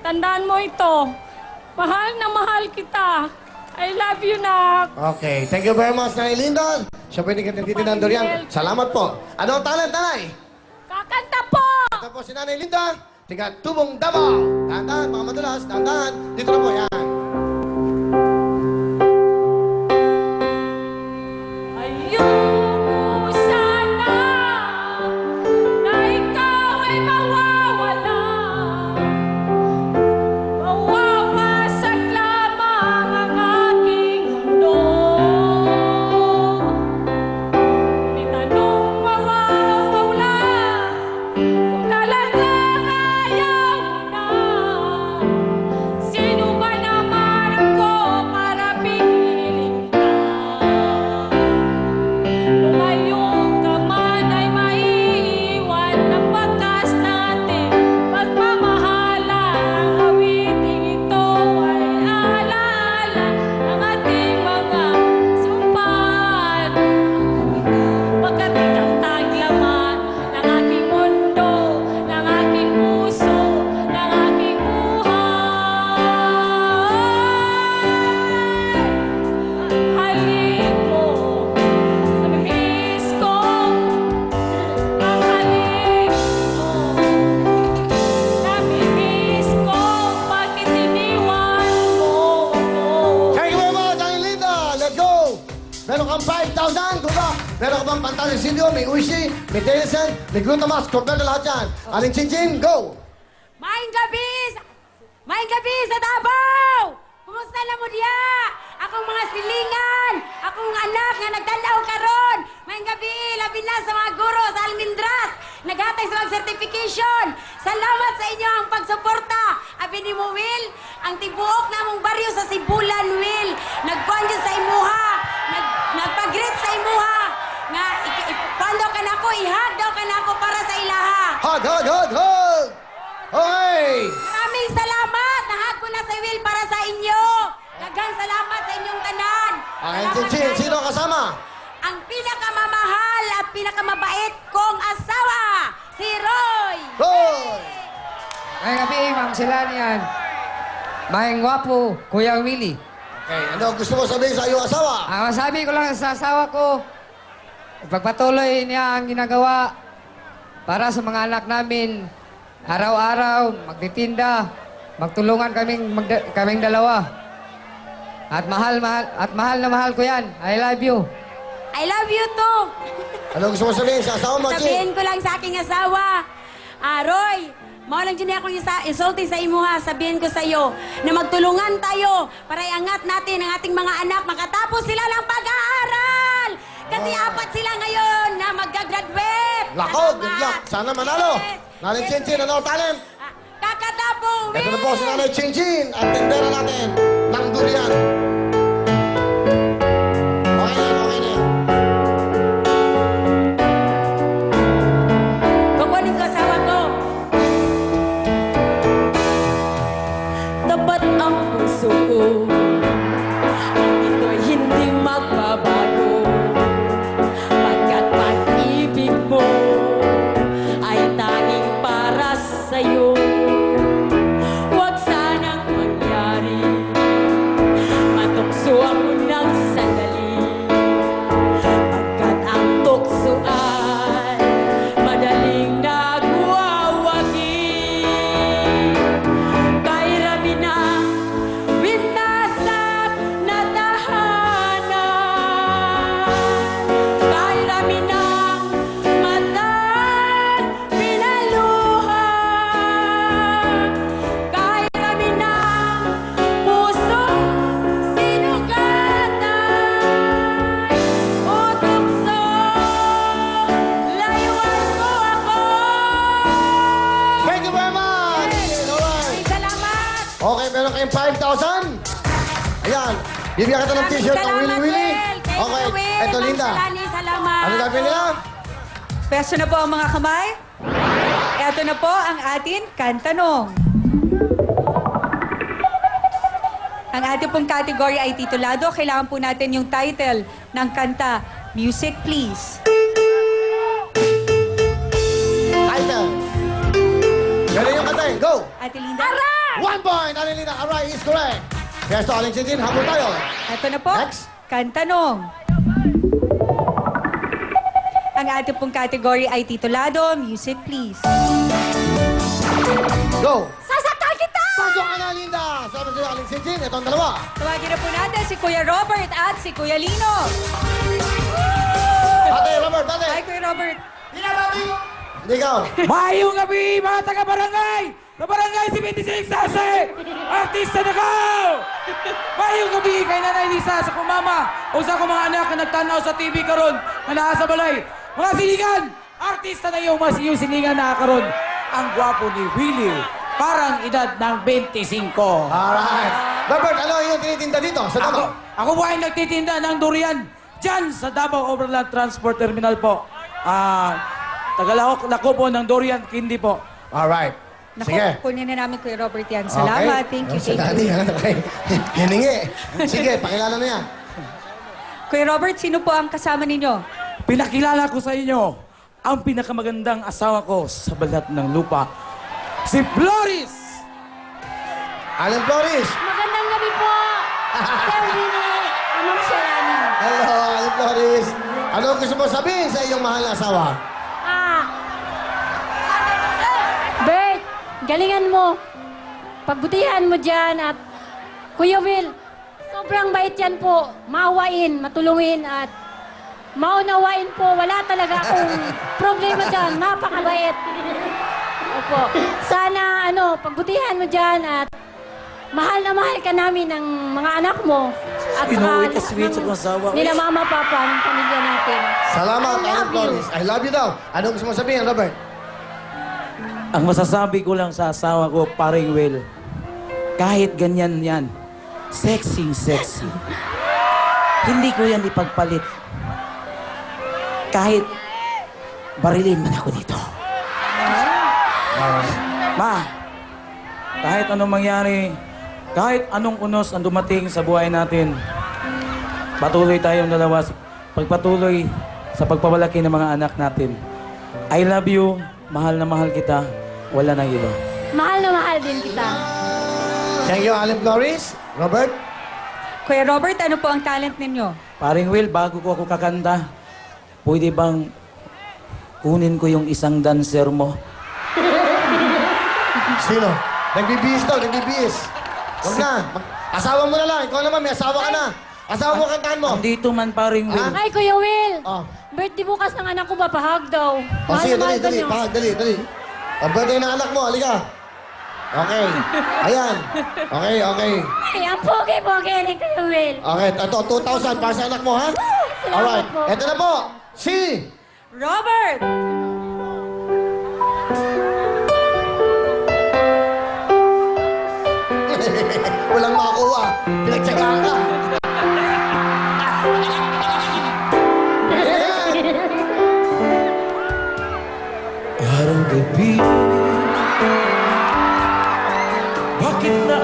Tandaan mo ito. Mahal na mahal kita. I love you, Nak. Okay, thank you very much, Nanay Linda. Siya pwede ka nagtitinang durian. Salamat po. Ano ang talent, Nanay? Kakanta po! Ito po si Nanay Linda. Tiga Tubong Davao. Dahan-dahan, mga madulas. Dahan-dahan. Dito na po, yan. Ayoko sana na ikaw ay mawawala. Mawawasak lamang ang aking mundo. Ngunit anong mawawala kung talagang ayaw mo na? Sino ba naman ko para pigilin ka? Lumayo ka man ay maiiwan ng bakas natin pagmamahala. Ang awiting ito ay alaala ng ating mga sumpaan. Pagkat ikaw taglaman ng aking mundo, ng aking puso, ng aking buhay. Ang halik mo, namimiss ko. Ang halik mo, namimiss ko. Bakit iniwan mo ako? Thank you very much, Nanay Linda. Let's go. Meron kang 5,000. Kuda. Meron ka bang Pantalisilio, may Uishi, may Denison, may Glutamas. Kompleto lahat yan. Aling Chinchin, go. Maing gabi sa Davao! Kumusta na mo diya? Akong mga silingan, akong anak nga nagdalaw karon. Maing gabi, labi na sa mga guro sa Almindras. Naghatay sa mga certification. Salamat sa inyo ang pagsuporta. Abi ni mo, Will, ang tibuok namong baryo sa Sibulan, Will. Nagkuhan dyan sa imuha. Nagpag-greet sa imuha. Nga, pando ka na ko, ihag daw ka na ko para sa ilaha. Hug, hug, hug, hug. Okay. Maraming salamat! Nahag ko na sa Will para sa inyo! Daghang salamat sa inyong tanan! Aling Salamat Chinchin, kayo. sino kasama? Ang pinakamamahal at pinakamabait kong asawa, si Roy! Roy. Ngayong gabi, Ma'am Silani yan. Mahing gwapo, Kuya Willie. Okay, ano gusto mo sabihin sa iyong asawa? Ang masabi ko lang sa asawa ko, ipagpatuloy niya ang ginagawa para sa mga anak namin. Araw-araw, magtitinda, magtulungan kaming dalawa. At mahal na mahal ko yan. I love you. I love you too! Ano gusto mo sabihin sa asawa mo, Chin? Sabihin ko lang sa aking asawa, Roy, mao lang dyan akong isulti sa imuha. Sabihin ko sa iyo na magtulungan tayo para iangat natin ang ating mga anak. Makatapos sila ng pag-aaral! Kasi apat sila ngayon na magka-graduate! Lako, good Salamat. luck. Sana manalo. Yes. Nanay Yes, Chinchin, yes. ano ang talent? Kakatapong, Ito na po si Nanay Chinchin at tindera natin ng durian. Okay na yan, okay na yan. Kukunin ko asawa ko. Tapat ang puso ko. Ito'y hindi magbabago. Pagkat pag-ibig mo ay tanging para sa'yo. Huwag sanang mangyari. Matukso ako ng sandali. Pagkat ang tukso ay madaling nagwawagi. Kay rami na winasak na tahanan. Kay rami na matang pinaluhan. Kay rami na pusong sinugatan. O tukso, layuan mo ako. Thank you very much! Alright. Salamat! Okay, meron kayong 5,000. Ayan, bibigyan kita ng t-shirt ng Willy Willy. Okay, eto Linda. Salamat. Ano gagawin nila? Pwesto na po ang mga kamay. Ito na po ang ating kantanong. Ang ating pong category ay titulado. Kailangan po natin yung title ng kanta. Music, please. Title. Galing yung kanta. Go! Ate Linda. 1 point. Aling Linda, aray is correct. Yes, to Aling Chinching. Habol tayo. Ito na po. Next. Kantanong. Ang ating pong category ay titulado. Music, please. Go! Sasaktan kita! Pasok ka na, Linda! Sama sa'yo, Aling Chinching. Ito ang dalawa. Tawagin na po natin si Kuya Robert at si Kuya Lino. Ate, Robert, ate. Hi, Kuya Robert. Hindi ikaw. Mayong gabi, mga taga-barangay! Sa barangay 76 Sase! Artista na ka! Mayong gabi kay Nanay Lisa sa kumama o sa akong mga anak na nagtanaw sa TV karon na naa sa balay. Mga silingan! Artista na yung mas yung silingan na karon. Ang gwapo ni Willie. Parang edad ng 25. Alright. Robert, ano yung tinitinda dito sa Davao? Ako po ay nagtitinda ng durian dyan sa Davao Overland Transport Terminal po. Tagalahok lako po ng durian kindi po. Alright. Naku, Sige. kunin na namin Kuya Robert yan. Salamat. Thank you, Sa thank you. daddy, ha? Okay. Hiningi. Sige, pakilala na yan. Kuya Robert, sino po ang kasama ninyo? Pinakilala ko sa inyo ang pinakamagandang asawa ko sa balat ng lupa, si Floris! Aling Flores. Magandang gabi po. Sir Willie, anong sirani? Hello, Aling Flores. Ano ang gusto mo sabihin sa iyong mahal na asawa? Bert, galingan mo. Pagbutihan mo dyan at Kuya Will, sobrang bait yan po. Maawain, matulungin at maunawain po. Wala talaga akong problema dyan. Napakabait. Opo. Sana, pagbutihan mo dyan at mahal na mahal ka namin ng mga anak mo. At Pinuwi ka, lahat sweet, ng sa asawa. nila mama, papa, ng pamilya natin. Salamat, I love Aling you. Flores. I love you daw. Ano gusto mo sabihin, Robert? Ang masasabi ko lang sa asawa ko, paring Will, kahit ganyan yan, sexy. Hindi ko yan ipagpalit. Kahit barilin man ako dito. Ma, kahit anong mangyari, kahit anong unos ang dumating sa buhay natin, patuloy tayong dalawa sa pagpatuloy sa pagpapalaki ng mga anak natin. I love you, mahal na mahal kita, wala nang iba. Mahal na mahal din kita. Thank you, Aling Flores. Robert? Kuya Robert, ano po ang talent ninyo? Paring Will, bago ko ako kakanta, pwede bang kunin ko yung isang dancer mo? Sino? Nagbibihis daw, nagbibihis. Huwag na. Asawa mo na lang. Ikaw naman, may asawa ka na. Asawa mo kantahan mo. Andito man, paring Will. Ay, Kuya Will. Oh. Birthday bukas ng anak ko, papahag daw. Oh, sige, Mahal na mahal dali. ka niyo. Pahag, dali. O, birthday ng anak mo, halika. Okay. Ayan. Okay. Ay, ang pogi-pogi ni Kuya Will. Okay, ito, 2,000 para sa anak mo, ha? Alright. po. Ito na po. Si... Robert! Walang makakuha. Pinagtsagaan ka. Araw-gabi, bakit na